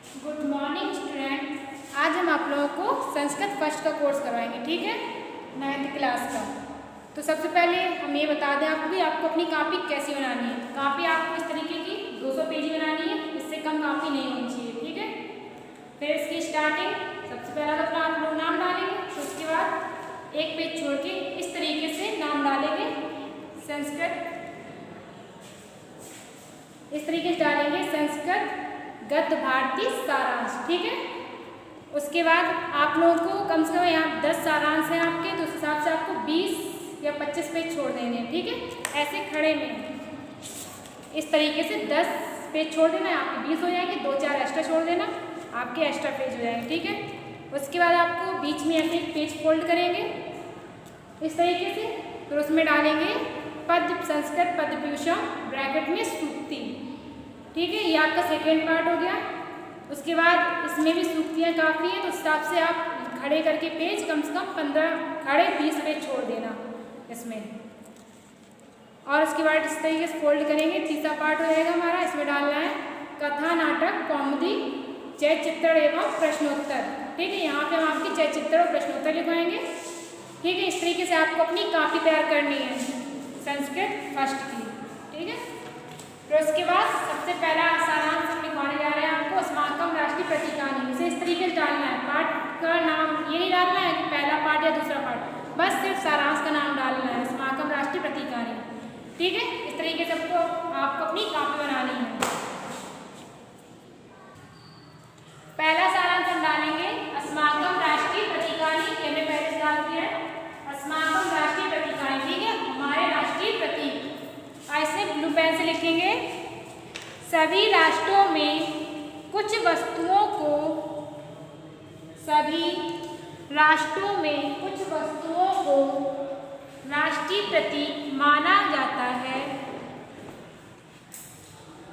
Good morning student. आज हम आप लोगों को संस्कृत फर्स्ट का कोर्स करवाएंगे, ठीक है, 9th क्लास का। तो सबसे पहले हम ये बता दें आपको कि आपको अपनी कॉपी कैसी बनानी है। कॉपी आपको इस तरीके की 200 पेज की बनानी है, इससे कम कॉपी नहीं होनी चाहिए, ठीक है। फिर इसकी स्टार्टिंग सबसे पहला तो अपना आप लोग नाम डालेंगे, तो उसके बाद एक पेज छोड़ के इस तरीके से नाम डालेंगे संस्कृत, इस तरीके से डालेंगे संस्कृत गद्य भारती सारांश, ठीक है। उसके बाद आप लोगों को कम से कम यहाँ 10 सारांश हैं आपके, तो उस हिसाब से आपको 20 या 25 पेज छोड़ देने हैं, ठीक है। ऐसे खड़े में इस तरीके से 10 पेज छोड़ देना है, आपके 20 हो जाएंगे, 2-4 एक्स्ट्रा छोड़ देना, आपके एक्स्ट्रा पेज हो जाएंगे, ठीक है। उसके बाद आपको बीच में ऐसे एक पेज फोल्ड करेंगे इस तरीके से, फिर उसमें डालेंगे पद संस्कृत पदभूषण ब्रैकेट में सूक्ति, ठीक है। ये आपका सेकेंड पार्ट हो गया। उसके बाद इसमें भी सूक्तियाँ काफ़ी हैं, तो उस हिसाब से आप खड़े करके पेज कम से कम 15 खड़े 20 पेज छोड़ देना इसमें। और उसके बाद इस तरीके से फोल्ड करेंगे, तीसरा पार्ट हो जाएगा हमारा। इसमें डालना है कथा नाटक कौमुदी चयचित्र एवं प्रश्नोत्तर, ठीक है। यहाँ पे हम आपकी चयचित्र और प्रश्नोत्तर लिखवाएंगे, ठीक है। इस तरीके से आपको अपनी कॉपी तैयार करनी है संस्कृत फर्स्ट की, ठीक है। फिर उसके बाद सबसे पहला सारांश हम लिखवाने जा रहे हैं आपको अस्माकम राष्ट्रीय प्रतीकानि। इसे इस तरीके से डालना है, पार्ट का नाम ये नहीं डालना है कि पहला पार्ट या दूसरा पार्ट, बस सिर्फ सारांश का नाम डालना है अस्माकम राष्ट्रीय प्रतीकानि, ठीक है। इस तरीके से आपको अपनी कॉपी बनानी है। पहला सारांश हम डालेंगे अस्माकम राष्ट्रीय प्रतीकानि, ये हमने पहले से डाल दिया है, अस्माकम राष्ट्रीय प्रतीकानि, ठीक है, हमारे राष्ट्रीय प्रतीक। ऐसे ब्लू पेन से लिखेंगे सभी राष्ट्रों में कुछ वस्तुओं को, सभी राष्ट्रों में कुछ वस्तुओं को राष्ट्रीय प्रतीक माना जाता है,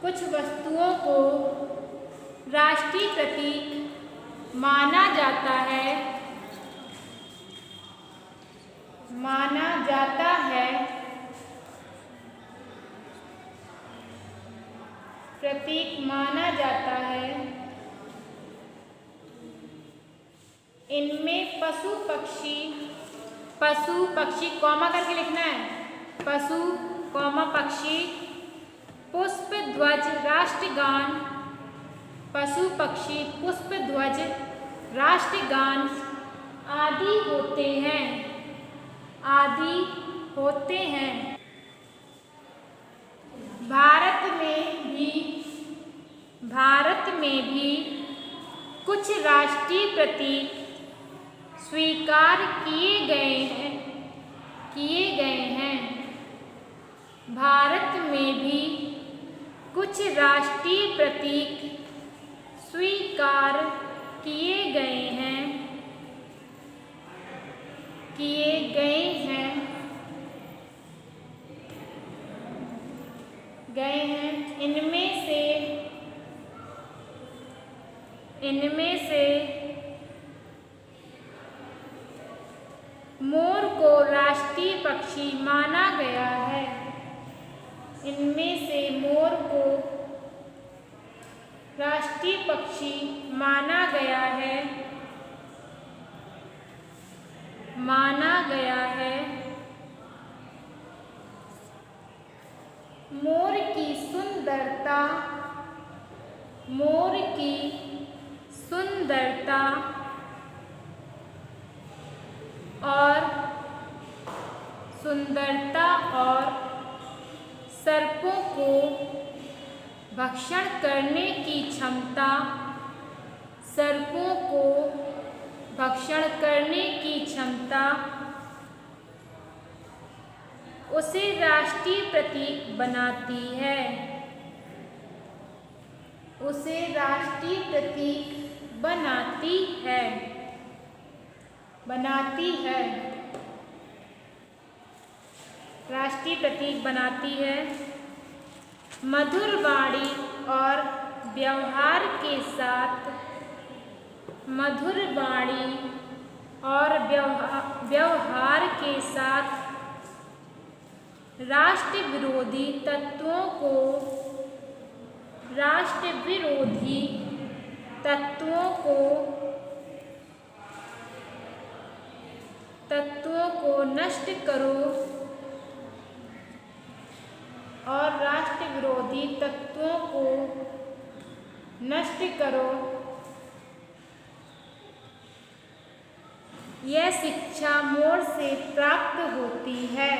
कुछ वस्तुओं को राष्ट्रीय प्रतीक माना जाता है, माना जाता है, प्रतीक माना जाता है। इनमें पशु पक्षी कॉमा करके लिखना है, पशु कॉमा पक्षी, पुष्प ध्वज राष्ट्रगान, पशु पक्षी पुष्प ध्वज राष्ट्रगान आदि होते हैं, आदि होते हैं। भारत में भी कुछ राष्ट्रीय प्रतीक स्वीकार किए गए हैं, भारत में भी कुछ राष्ट्रीय प्रतीक स्वीकार किए गए हैं, इनमें से मोर को राष्ट्रीय पक्षी माना गया है, इनमें से मोर को राष्ट्रीय पक्षी माना गया है, माना गया है। मोर की सुंदरता, मोर की सुंदरता और सर्पों को भक्षण करने की क्षमता, सर्पों को भक्षण करने की क्षमता उसे राष्ट्रीय प्रतीक बनाती है, उसे राष्ट्रीय प्रतीक बनाती है, राष्ट्रीय प्रतीक बनाती है। मधुर वाणी और व्यवहार के साथ, मधुर वाणी और व्यवहार के साथ राष्ट्र विरोधी तत्वों को नष्ट करो और राष्ट्र विरोधी तत्वों को नष्ट करो। यह शिक्षा मोर से प्राप्त होती है।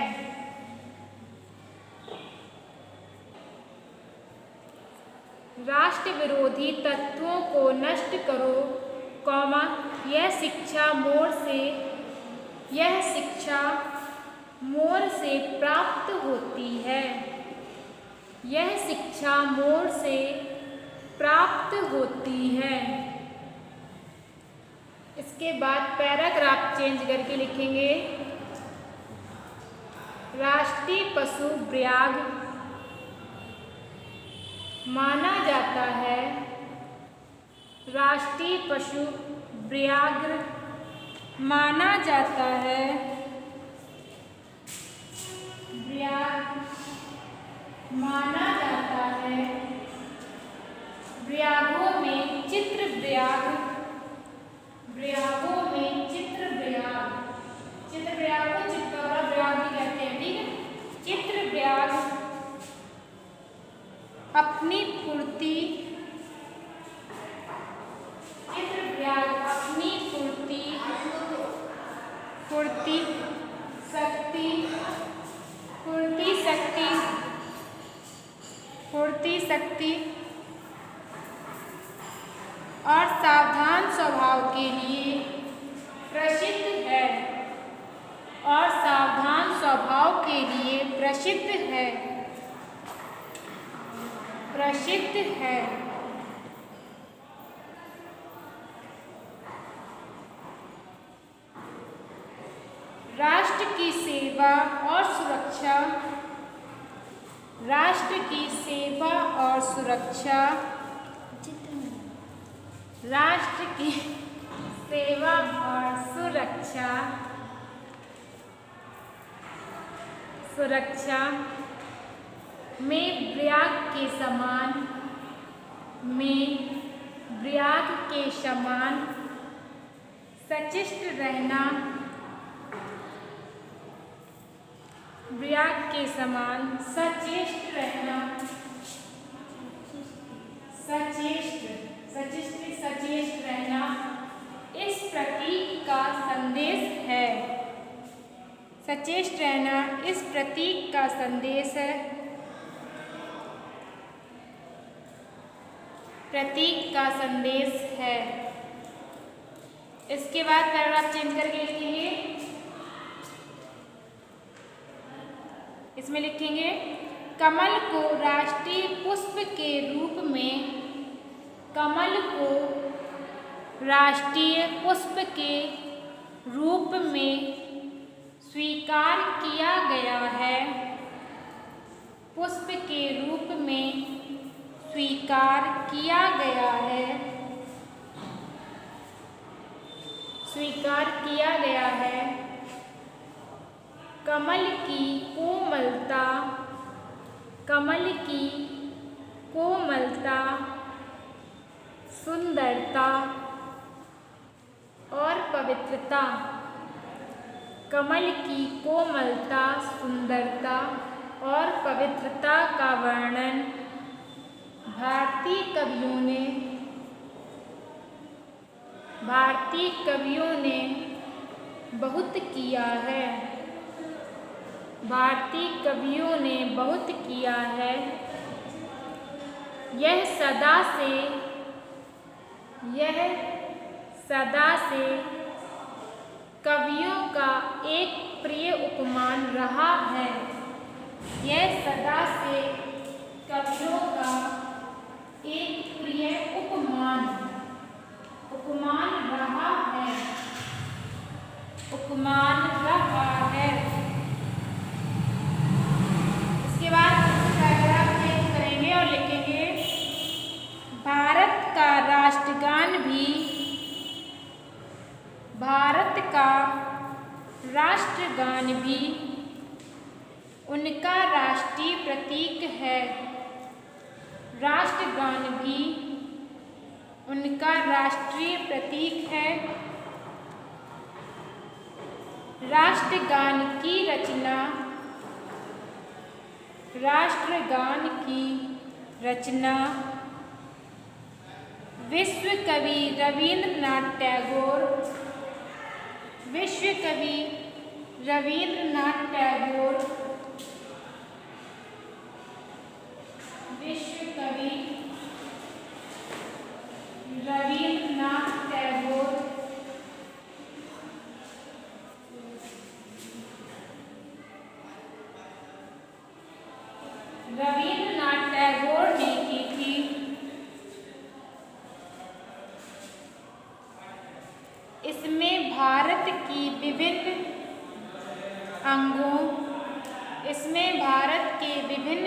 राष्ट्र विरोधी तत्वों को नष्ट करो, कौमा, यह शिक्षा मोर से प्राप्त होती है। यह शिक्षा मोर से प्राप्त होती है। इसके बाद पैराग्राफ चेंज करके लिखेंगे, राष्ट्रीय पशु व्याघ्र माना जाता है। राष्ट्रीय पशु व्याघ्र माना जाता है। व्याघ्र माना जाता है। व्याघ्रों में चित्र व्याघ्र, व्याघ्रों में चित्र व्याघ्र, चित्र व्याघ्र को चित्तौरा व्याघ्र भी कहते हैं, ठीक है। चित्र व्याघ्र अपनी फुर्ती, चित्र व्याघ्र अपनी फुर्ती शक्ति और सावधान स्वभाव के लिए प्रसिद्ध है। और सावधान स्वभाव के लिए प्रसिद्ध है। राष्ट्र की सेवा और सुरक्षा, राष्ट्र की सेवा और सुरक्षा, राष्ट्र की सेवा और सुरक्षा में व्याघ्र के समान सचेष्ट रहना, व्याघ्र के समान सचेष्ट रहना, सचेष्ट रहना इस प्रतीक का संदेश है। सचेष्ट रहना इस प्रतीक का संदेश है। प्रतीक का संदेश है। इसके बाद पैराग्राफ चेंज करके लिखेंगे, इसमें लिखेंगे, कमल को राष्ट्रीय पुष्प के रूप में, कमल को राष्ट्रीय पुष्प के रूप में स्वीकार किया गया है। पुष्प के रूप में स्वीकार किया गया है। स्वीकार किया गया है। कमल की कोमलता, कमल की कोमलता, सुंदरता और पवित्रता, कमल की कोमलता, सुंदरता और पवित्रता का वर्णन भारतीय कवियों ने बहुत किया है। भारतीय कवियों ने बहुत किया है। यह सदा से कवियों का एक प्रिय उपमान रहा है। यह सदा से कवियों का एक प्रिय उपमान रहा है। इसके बाद पैराग्राफ चेंज करेंगे और लिखेंगे, भारत का राष्ट्रगान भी उनका राष्ट्रीय प्रतीक है। राष्ट्रगान भी उनका राष्ट्रीय प्रतीक है। राष्ट्रगान की रचना, राष्ट्रगान की रचना विश्व कवि रवींद्रनाथ टैगोर, विश्व कवि रवींद्रनाथ टैगोर, विश्व कवि रवींद्रनाथ टैगोर रवींद्रनाथ टैगोर ने की थी। इसमें भारत की विभिन्न अंगों, इसमें भारत के विभिन्न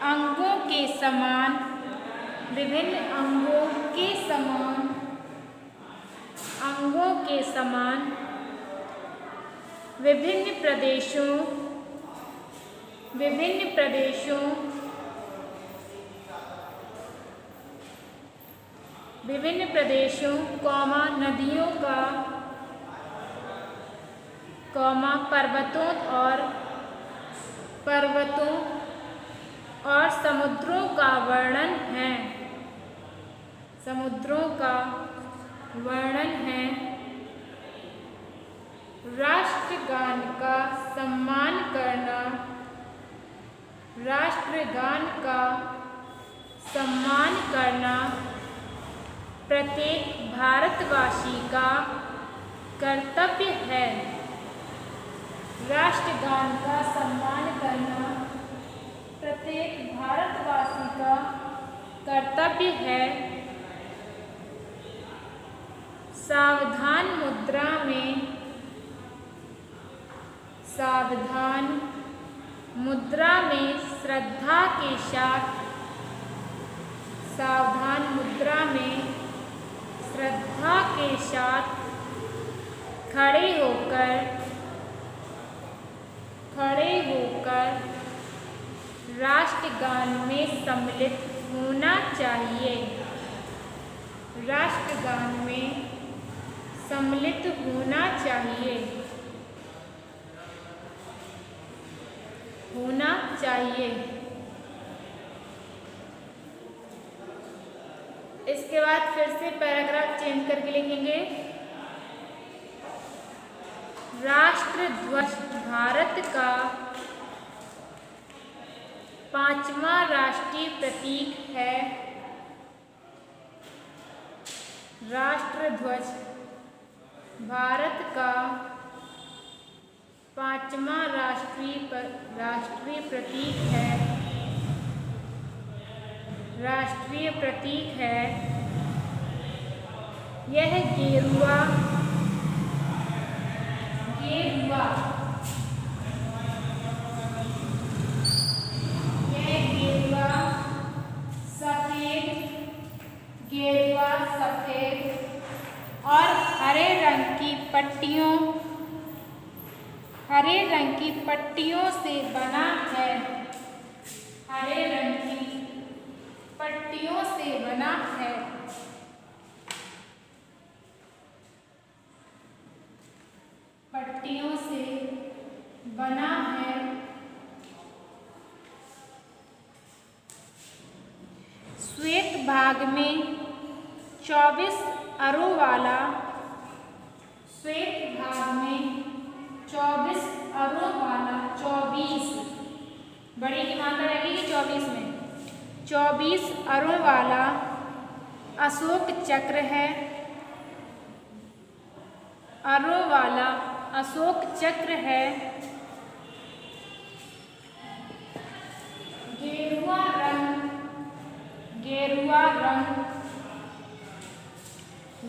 अंगों के समान, विभिन्न अंगों के समान, अंगों के समान विभिन्न प्रदेशों, विभिन्न प्रदेशों, विभिन्न प्रदेशों, नदियों का, पर्वतों और समुद्रों का वर्णन है, समुद्रों का वर्णन है। राष्ट्रगान का सम्मान करना, राष्ट्रगान का सम्मान करना प्रत्येक भारतवासी का कर्तव्य है। राष्ट्रगान का सम्मान करना प्रत्येक भारतवासी का कर्तव्य है। सावधान मुद्रा में, सावधान मुद्रा में श्रद्धा के साथ, सावधान मुद्रा में श्रद्धा के साथ खड़े होकर राष्ट्रगान में सम्मिलित होना चाहिए। राष्ट्रगान में सम्मिलित होना चाहिए, होना चाहिए। इसके बाद फिर से पैराग्राफ चेंज करके लिखेंगे। राष्ट्र ध्वज भारत का 5वां राष्ट्रीय प्रतीक है। राष्ट्र ध्वज भारत का 5वां राष्ट्रीय प्रतीक है, राष्ट्रीय प्रतीक है। यह गेरुआ सफेद और हरे रंग की पट्टियों से बना है, हरे रंग की पट्टियों से बना है। पट्टियों से बना है। श्वेत भाग में 24 अरों वाला, श्वेत भाग में 24 अरों वाला, 24 बड़ी की मात्रा लगेगी 24 में, 24 अरों वाला अशोक चक्र है। अरों वाला अशोक चक्र है। गेरुआ रंग, गेरुआ रंग,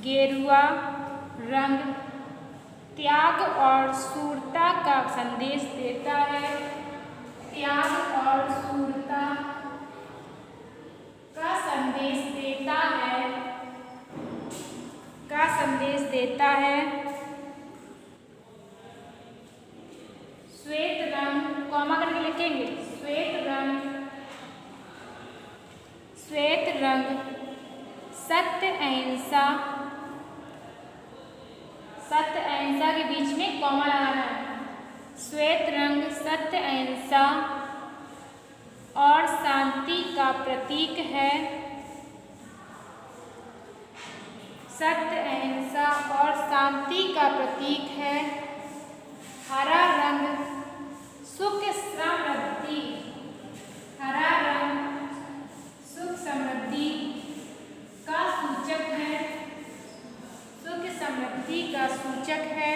गेरुआ रंग त्याग और शूरता का संदेश देता है। त्याग और शूरता का संदेश देता है, का संदेश देता है। श्वेत रंग, कॉमा करके लिखेंगे, श्वेत रंग श्वेत रंग सत्य अहिंसा के बीच में कॉमा लगाना है। श्वेत रंग सत्य अहिंसा और शांति का प्रतीक है। सत्य अहिंसा और शांति का प्रतीक है। हरा रंग सुख समृद्धि, हरा रंग सुख समृद्धि का सूचक है। सुख समृद्धि का सूचक है।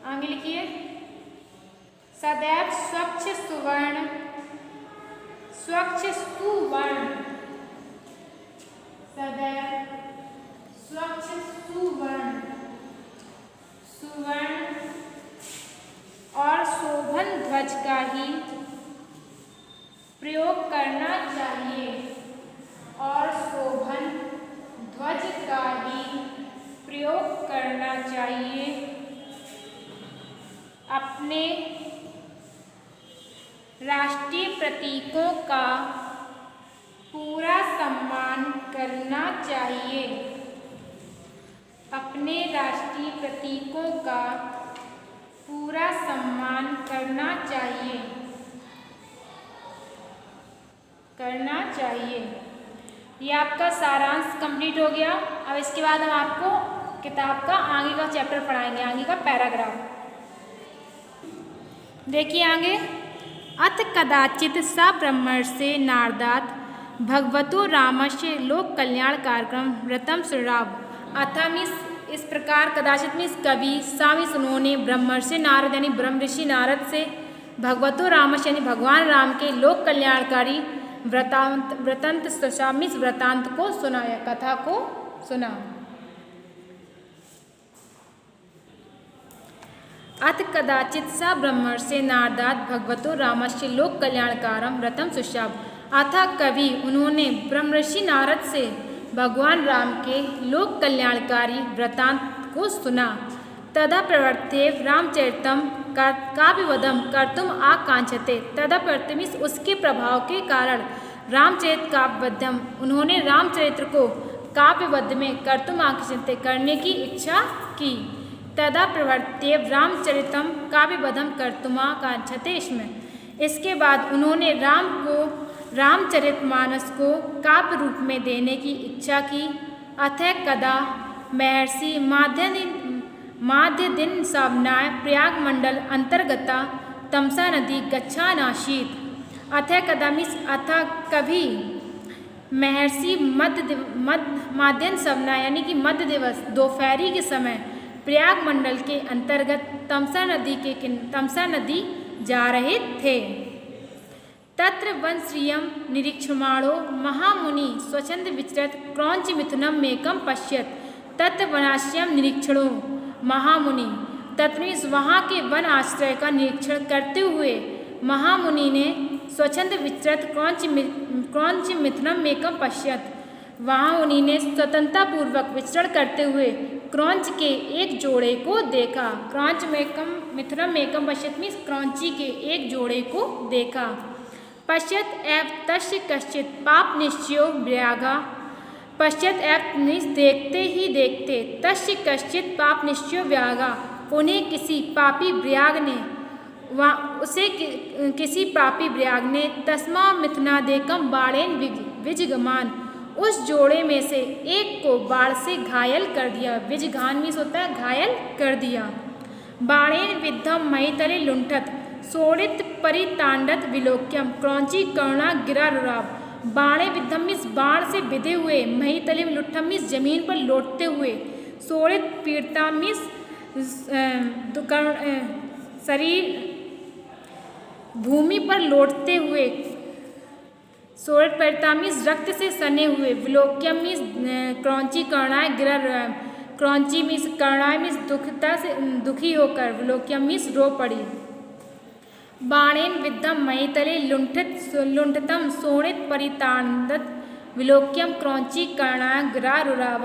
आगे लिखिए, सदैव स्वच्छ सुवर्ण, स्वच्छ सुवर्ण, सदैव स्वच्छ सुवर्ण, सुवर्ण और शोभन ध्वज का ही प्रयोग करना चाहिए, और शोभन ध्वज का ही प्रयोग करना चाहिए। अपने राष्ट्रीय प्रतीकों का पूरा सम्मान करना चाहिए। अपने राष्ट्रीय प्रतीकों का पूरा सम्मान करना चाहिए, करना चाहिए। ये आपका सारांश कंप्लीट हो गया। अब इसके बाद हम आपको किताब का आगे का चैप्टर पढ़ाएंगे, आगे का पैराग्राफ। देखिए आगे, अथ कदाचित स ब्रह्मर्षे नारदात् भगवतो रामस्य लोक कल्याण कार्यक्रम व्रतम सुराव। अथ मीन्स इस प्रकार, कदाचित मीन्स कभी, सा मीन्स उन्होंने, ब्रह्मर्षि नारद यानी ब्रह्म ऋषि नारद से, भगवतो रामस्य यानी भगवान राम के लोक कल्याणकारी वृतांत सुषा मीन्स वृतांत को सुनाया, कथा को सुना। अथ कदाचित स ब्रह्मर्षि नारदात् भगवतो रामस्य लोक कल्याणकारम व्रतम सुशाव। अथ कभी उन्होंने ब्रह्मर्षि नारद से भगवान राम के लोक कल्याणकारी वृतांत को सुना। तदा प्रवर्ते रामचरितम काव्यवधम कर्तुम आकांक्षते। तदा प्रवर्ते मीन्स उसके प्रभाव के कारण रामचरित काव्यवधम, उन्होंने रामचरित्र को काव्यवध में कर्तुम आकांक्षते करने की इच्छा की। तदा प्रवर्ते रामचरितम काव्यवधम कर्तुमाकांक्षते इसमें, इसके बाद उन्होंने रामचरितमानस को काव्य रूप में देने की इच्छा की। अतः कदा महर्षि माध्यदिन सावनाय प्रयाग मंडल अंतर्गता तमसा नदी गच्छानासीत्। अतः कदा मीन्स अतः कभी, महर्षि माध्यन सवना यानी कि मध्य दिवस दोपहरी के समय प्रयाग मंडल के अंतर्गत तमसा नदी जा रहे थे। तत्र वनश्रियं निरीक्षमाणो महामुनि स्वच्छंद विचरत क्रौंच मिथुनम मेकम पश्यत। तत्र वनाश्रम निरीक्षणों महामुनि, तत्र वहाँ के वन आश्रय का निरीक्षण करते हुए महामुनि ने स्वच्छंद विचरत क्रौंच मिथुनम मेकम पश्यत, वहाँ उन्हीं ने स्वतंत्रता पूर्वक विचरण करते हुए क्रौंच के एक जोड़े को देखा। क्रौंच मेकम मिथुनम मेकम पश्यत मीन्स क्रौंची के एक जोड़े को देखा। पश्यत एव तस्य कश्चित पाप निश्चयो व्याघा। पश्यत एव मीन्स देखते ही देखते, तस्य कश्चित पाप निश्चयो व्याघा, उन्हें किसी पापी व्याघ ने, किसी पापी व्याघ ने तस्मा मिथुनादेकम बाणेन विजगमान, उस जोड़े में से एक को बाण से घायल कर दिया। विजघान मीन्स होता है घायल कर दिया। बाणेन विद्धम महितले लुंठत सोड़ित परितांडत विलोक्यम क्रौंची करुणा गिरा रुराव। बाणे विद्धम मीन्स बाण से विधे हुए, महितले लुट्ठम मीन्स जमीन पर लौटते हुए, सोड़ित पीड़ता मीन्स शरीर भूमि पर लौटते हुए, सोड़ित पीड़ता मीन्स रक्त से सने हुए, विलोक्यम मीन्स क्रौंची करुणाएं गिरा रुराव। क्रौंची मीन्स करुणाएं मीन्स दुखता से दुखी होकर, विलोक्यम मीन्स रो पड़ी। बाणेन विद्धम महितले लुंठतम सोणित परितांडत विलोक्यम क्रौंची करुणाएं गिरा रुराव।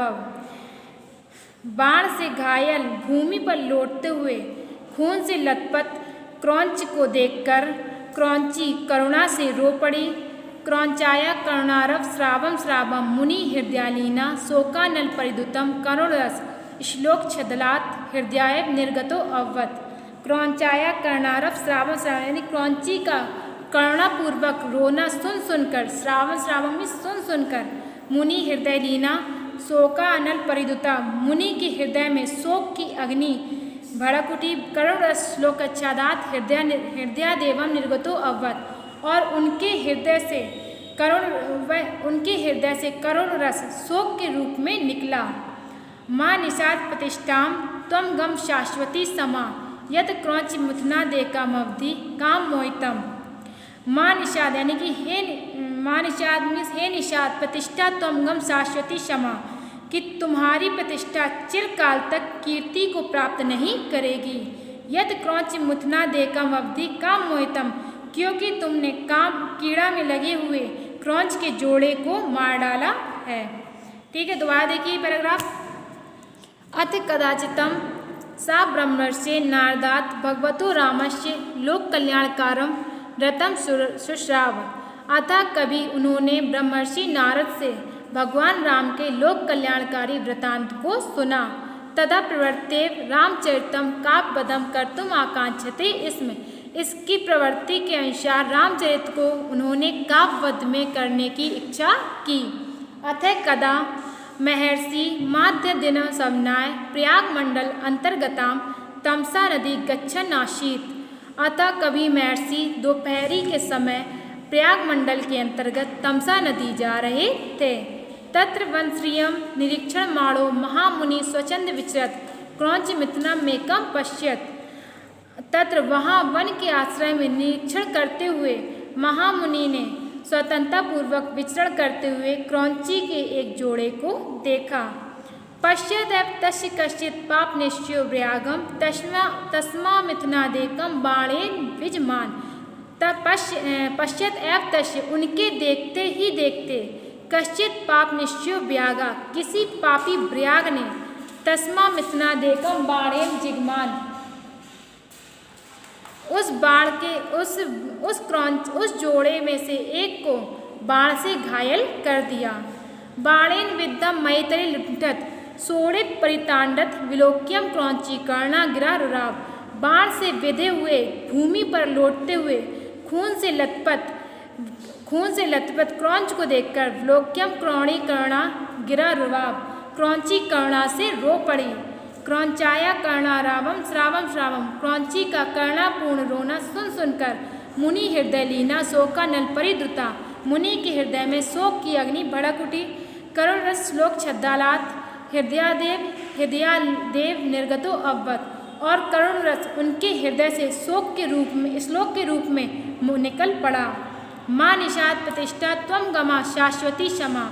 बाण से घायल, भूमि पर लौटते हुए, खून से लथपथ क्रौंच को देखकर क्रौंची करुणा से रो पड़ी। क्रौंचाया करुणारव श्रावम श्रावम मुनि हृदयालीना शोकानल परिदुतम करुणरस श्लोक छदलात् हृदयाय निर्गतो अववत। क्रौंचाया करुणारव श्रावम श्रावम यानी क्रौंची का करुणापूर्वक रोना सुन सुनकर, श्रावम श्रावम में सुन सुनकर, मुनि हृदय लीना शोका अनल परिदुता मुनि के हृदय में शोक की अग्नि भड़क उठी। करुण रस श्लोक अच्छादात हृदय देवम निर्गतो अववत और उनके हृदय से करुण रस शोक के रूप में निकला। माँ निषाद प्रतिष्ठाम त्वम गम शाश्वती समा यत क्रौंच मुथना देकामवधि काम मोहितम। माँ निषाद यानी कि हे निषाद प्रतिष्ठा त्वम गम शाश्वती क्षमा कि तुम्हारी प्रतिष्ठा चिरकाल तक कीर्ति को प्राप्त नहीं करेगी। यद क्रौंच मुथना देकम अवधि काम मोहितम क्योंकि तुमने काम कीड़ा में लगे हुए क्रौंच के जोड़े को मार डाला है। ठीक है, दोबारा देखिए पैराग्राफ। अथ कदाचितम सा ब्रह्मर्षि नारदात भगवतो रामस्य लोक कल्याणकारम रतम सुश्राव। अतः कभी उन्होंने ब्रह्मर्षि नारद से भगवान राम के लोक कल्याणकारी वृतांत को सुना। तदा प्रवर्तेव रामचरितम काव्यपदम कर्तुम आकांक्षते। इसकी प्रवृत्ति के अनुसार रामचरित को उन्होंने काव्यपद में करने की इच्छा की। अतः कदा महर्षि माध्य दिन समनाय प्रयाग मंडल अंतर्गताम तमसा नदी गच्छन आसीत। अतः कभी महर्षि दोपहरी के समय प्रयाग मंडल के अंतर्गत तमसा नदी जा रहे थे। तत्र वनश्रियम निरीक्षण माणो महामुनि स्वच्छंद विचरत क्रौंच मिथुनम मेकम पश्यत। तत्र वहाँ वन के आश्रय में निरीक्षण करते हुए महामुनि ने स्वतंत्रता पूर्वक विचरण करते हुए क्रौंची के एक जोड़े को देखा। पश्यत तस्य कश्चित पाप निश्चयो व्यागम तस्मा मिथुनादेकम बाणेन विजमान। पश्यत एव तस्य उनके देखते ही देखते कश्चित पाप निश्चयो व्यागा किसी पापी व्याग ने तस्मा मिथुनादेकम बाणेन जिगमान उस बाण के उस जोड़े में से एक को बाण से घायल कर दिया। बाणेन विद्यम मैतरी लुठत सोड़ित परितांडत विलोक्यम क्रौंची कर्णा गिरा रुराव। बाण से विधे हुए भूमि पर लौटते हुए खून से लथपथ क्रौंच को देखकर विलोक्यम क्रौणी कर्णा गिरा रुराव क्रौंची करुणा से रो पड़ी। क्रौंचाया कर्णारावम श्रावम श्रावम क्रौंची का करुणापूर्ण रोना सुन सुनकर मुनि हृदय लीना शोका नल परिद्रुता मुनि के हृदय में शोक की अग्नि भड़क उठी। करुण रस श्लोक छद्दालात हृदयादेव निर्गतो अववत और करुण रस उनके हृदय से श्लोक के रूप में निकल पड़ा। माँ निषाद प्रतिष्ठा त्वम गमा शाश्वती क्षमा।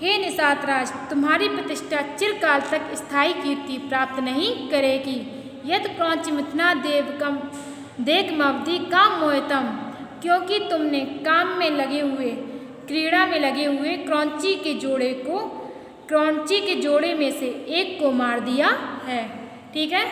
हे निषादराज तुम्हारी प्रतिष्ठा चिरकाल तक स्थायी कीर्ति प्राप्त नहीं करेगी। यद क्रौंच मिथुना देकमवधि काम मोहितम क्योंकि तुमने काम में लगे हुए क्रीड़ा में लगे हुए क्रौंची के जोड़े में से एक को मार दिया है। ठीक है।